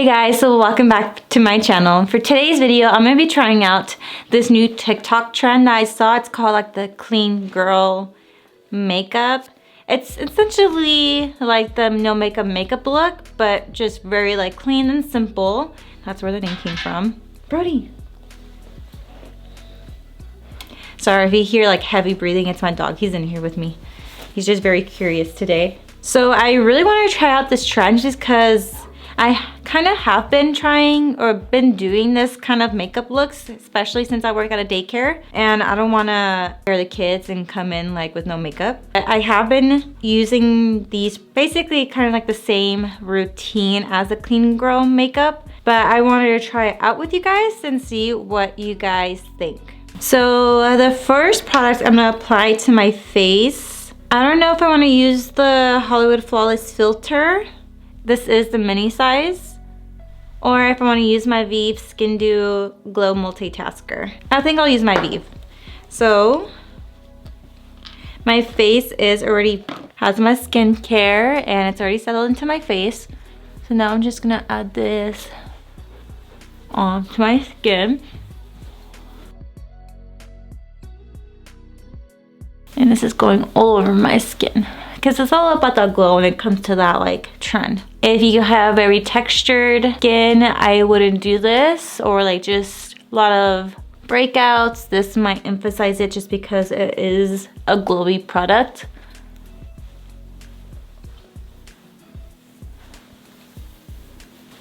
Hey guys, so welcome back to my channel. For today's video, I'm going to be trying out this new TikTok trend that I saw. It's called like the clean girl makeup. It's essentially like the no makeup look, but just very like clean and simple. That's where the name came from. Brody. Sorry if you hear like heavy breathing, it's my dog. He's in here with me. He's just very curious today. So I really want to try out this trend just because I kind of have been trying or been doing this kind of makeup looks, especially since I work at a daycare and I don't want to scare the kids and come in like with no makeup. I have been using these basically kind of like the same routine as the clean girl makeup, but I wanted to try it out with you guys and see what you guys think. So the first product I'm going to apply to my face. I don't know if I want to use the Hollywood Flawless filter. This is the mini size, or if I want to use my Vieve Skin Dew Glow Multitasker. I think I'll use my Vieve. So my face has my skincare and it's already settled into my face. So now I'm just gonna add this onto my skin. And this is going all over my skin, because it's all about that glow when it comes to that like trend. If you have very textured skin, I wouldn't do this, or like just a lot of breakouts. This might emphasize it just because it is a glowy product.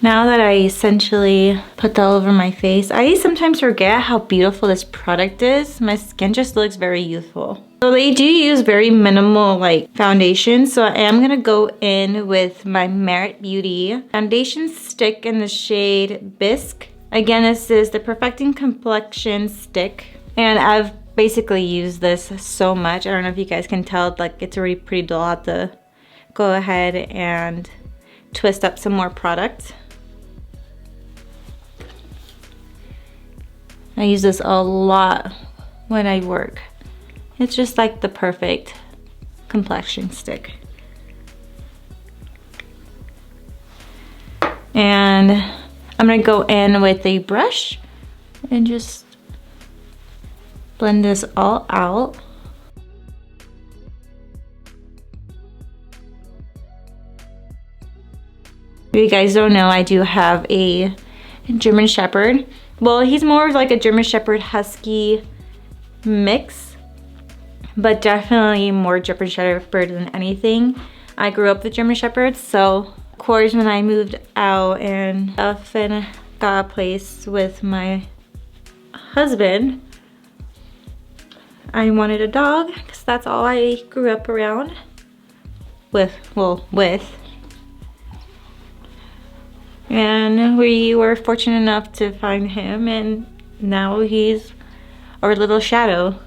Now that I essentially put that all over my face, I sometimes forget how beautiful this product is. My skin just looks very youthful. So they do use very minimal like foundation, so I am gonna go in with my Merit Beauty foundation stick in the shade Bisque. Again, this is the Perfecting Complexion stick, and I've basically used this so much. I don't know if you guys can tell, like it's already pretty dull. I have to go ahead and twist up some more product. I use this a lot when I work. It's just like the perfect complexion stick. And I'm gonna go in with a brush and just blend this all out. If you guys don't know, I do have a German Shepherd. Well, he's more of like a German Shepherd Husky mix, but definitely more German Shepherd than anything. I grew up with German Shepherds, so of course when I moved out and stuff and got a place with my husband, I wanted a dog because that's all I grew up around with. And we were fortunate enough to find him, and now he's our little shadow.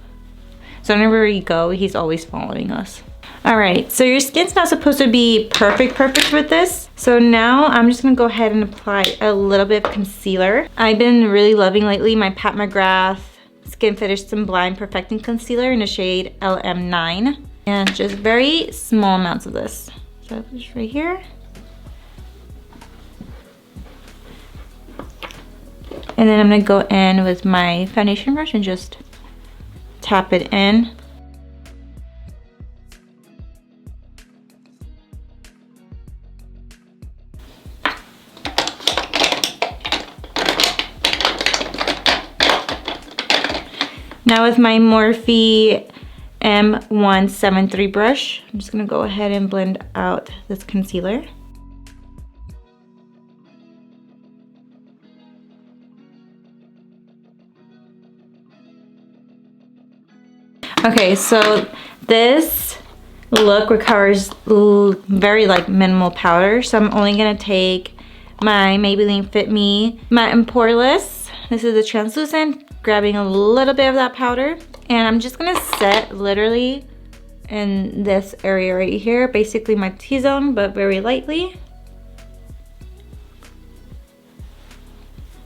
So whenever we go, he's always following us. All right, so your skin's not supposed to be perfect with this. So now I'm just gonna go ahead and apply a little bit of concealer. I've been really loving lately my Pat McGrath Skin Finish Blind Perfecting Concealer in the shade LM9. And just very small amounts of this. So just right here. And then I'm gonna go in with my foundation brush and just tap it in. Now with my Morphe M173 brush, I'm just gonna go ahead and blend out this concealer. Okay, so this look requires very like minimal powder, so I'm only gonna take my Maybelline Fit Me Matte and Poreless. This is the translucent, grabbing a little bit of that powder, and I'm just gonna set literally in this area right here, basically my T-zone, but very lightly.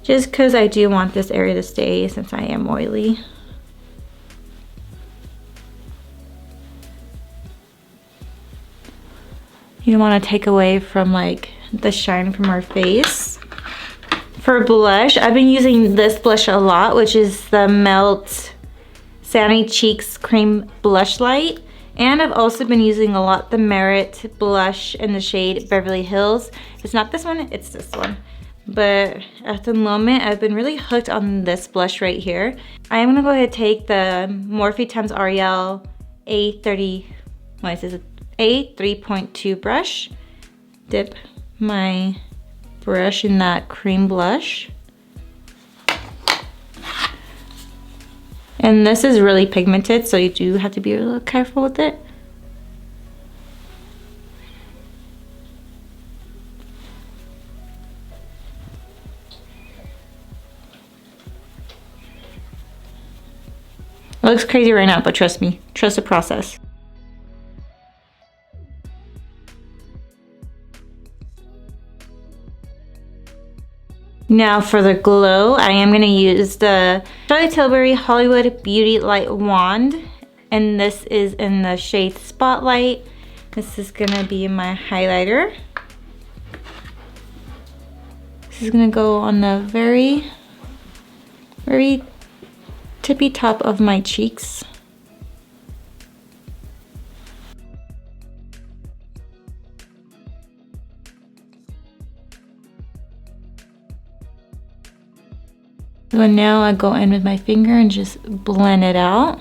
Just because I do want this area to stay since I am oily. You don't want to take away from like the shine from our face. For blush, I've been using this blush a lot, which is the Melt Sandy Cheeks Cream Blush Light. And I've also been using a lot the Merit blush in the shade Beverly Hills. It's not this one, it's this one. But at the moment, I've been really hooked on this blush right here. I am gonna go ahead and take the Morphe x Ariel A3.2 brush. Dip my brush in that cream blush. And this is really pigmented, so you do have to be a little careful with it. It looks crazy right now, but trust me, trust the process. Now for the glow, I am going to use the Charlotte Tilbury Hollywood Beauty Light Wand. And this is in the shade Spotlight. This is going to be my highlighter. This is going to go on the very tippy top of my cheeks. So now I go in with my finger and just blend it out.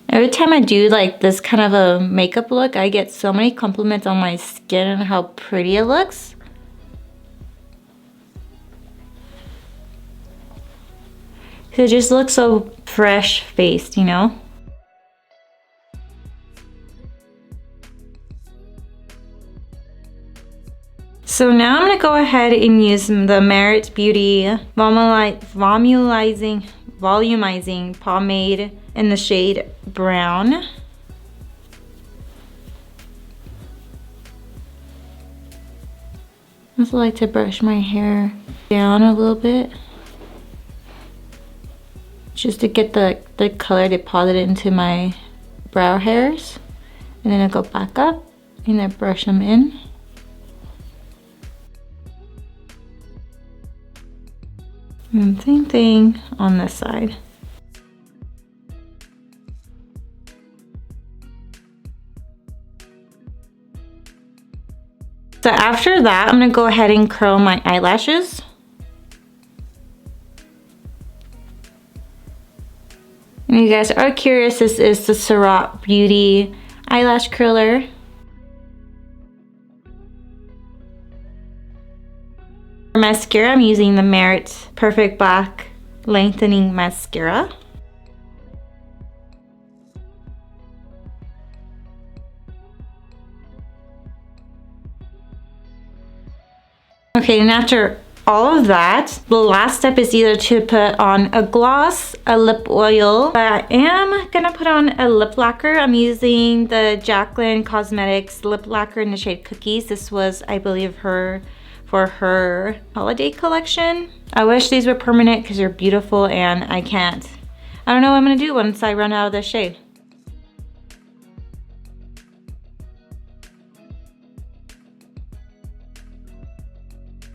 Every time I do like this kind of a makeup look, I get so many compliments on my skin and how pretty it looks. It just looks so fresh faced, you know? So now I'm going to go ahead and use the Merit Beauty Volumizing Pomade in the shade Brown. I also like to brush my hair down a little bit, just to get the color deposited into my brow hairs. And then I go back up and I brush them in. And same thing on this side. So after that, I'm gonna go ahead and curl my eyelashes. And you guys are curious, this is the Surratt Beauty Eyelash Curler. For mascara, I'm using the Merit Perfect Black Lengthening Mascara. Okay, and after all of that, the last step is either to put on a gloss, a lip oil, but I am gonna put on a lip lacquer. I'm using the Jaclyn Cosmetics lip lacquer in the shade Cookies. This was, I believe, for her holiday collection. I wish these were permanent because they're beautiful, and I don't know what I'm gonna do once I run out of this shade.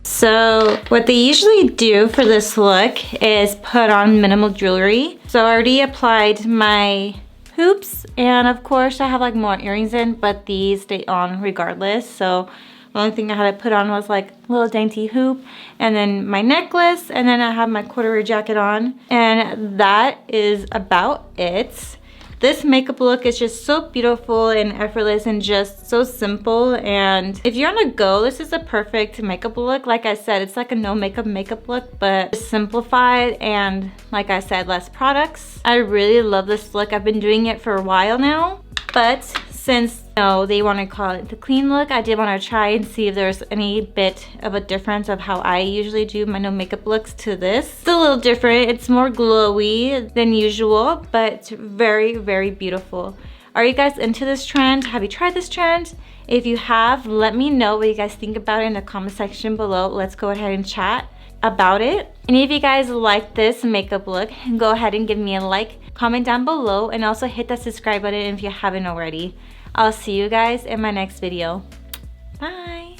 So what they usually do for this look is put on minimal jewelry. So I already applied my hoops, and of course I have like more earrings in, but these stay on regardless. So the only thing I had to put on was like a little dainty hoop, and then my necklace, and then I have my corduroy jacket on, and that is about it. This makeup look is just so beautiful and effortless and just so simple. And if you're on the go, this is a perfect makeup look. Like I said, it's like a no makeup look, but simplified, and like I said, less products. I really love this look. I've been doing it for a while now, but since they want to call it the clean look, I did want to try and see if there's any bit of a difference of how I usually do my no makeup looks to this. It's a little different. It's more glowy than usual, but very, very beautiful. Are you guys into this trend? Have you tried this trend? If you have, let me know what you guys think about it in the comment section below. Let's go ahead and chat about it. And if you guys like this makeup look, go ahead and give me a like, comment down below, and also hit that subscribe button if you haven't already. I'll see you guys in my next video. Bye.